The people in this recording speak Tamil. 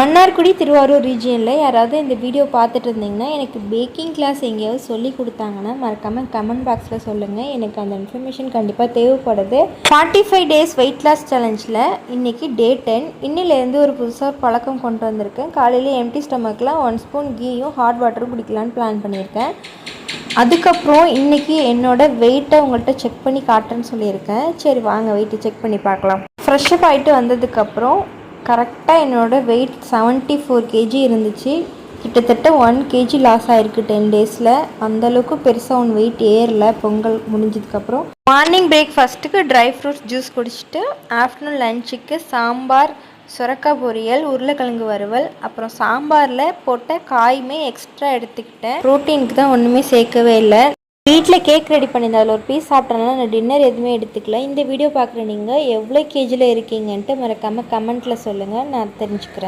மன்னார்குடி திருவாரூர் ரீஜியனில் யாராவது இந்த வீடியோ பார்த்துட்டு இருந்தீங்கன்னா எனக்கு பேக்கிங் கிளாஸ் எங்கேயாவது சொல்லி கொடுத்தாங்கன்னா மறக்காமல் கமெண்ட் பாக்ஸில் சொல்லுங்கள். எனக்கு அந்த இன்ஃபர்மேஷன் கண்டிப்பாக தேவைப்படுது. 45 டேஸ் வெயிட் லாஸ் சேலஞ்சில் இன்றைக்கி டே 10. இன்னிலேருந்து ஒரு புதுசாக பழக்கம் கொண்டு வந்திருக்கேன். காலையில் எம்டி ஸ்டமக்கில் 1 ஸ்பூன் கீயும் ஹாட் வாட்டரும் குடிக்கலான்னு பிளான் பண்ணியிருக்கேன். அதுக்கப்புறம் இன்றைக்கி என்னோடய வெயிட்டை உங்கள்கிட்ட செக் பண்ணி காட்டுறேன்னு சொல்லியிருக்கேன். சரி வாங்க வெயிட்டை செக் பண்ணி பார்க்கலாம். ஃப்ரெஷ்ஷப் ஆகிட்டு வந்ததுக்கப்புறம் கரெக்டாக என்னோடய வெயிட் 74 kg இருந்துச்சு. கிட்டத்தட்ட 1 kg லாஸ் ஆகிருக்கு 10 டேஸில். அந்தளவுக்கு பெருசாக வெயிட் ஏறல. பொங்கல் முடிஞ்சதுக்கப்புறம் மார்னிங் பிரேக்ஃபாஸ்ட்டுக்கு ட்ரை ஃப்ரூட்ஸ் ஜூஸ் குடிச்சிட்டு ஆஃப்டர்நூன் லஞ்சுக்கு சாம்பார், சுரக்காய் பொரியல், உருளைக்கிழங்கு வறுவல், அப்புறம் சாம்பாரில் போட்ட காயுமே எக்ஸ்ட்ரா எடுத்துக்கிட்டேன். ப்ரோட்டீனுக்கு தான் ஒன்றுமே சேர்க்கவே இல்லை. வீட்டில் கேக் ரெடி பண்ணியிருந்தேன். அதில் ஒரு பீஸ் சாப்பிட்றதுனால நான் டின்னர் எதுவுமே எடுத்துக்கல. இந்த வீடியோ பார்க்குற நீங்கள் எவ்வளோ கேஜியில் இருக்கீங்கன்ட்டு மறக்காமல் கமெண்ட்டில் சொல்லுங்கள், நான் தெரிஞ்சுக்கிறேன்.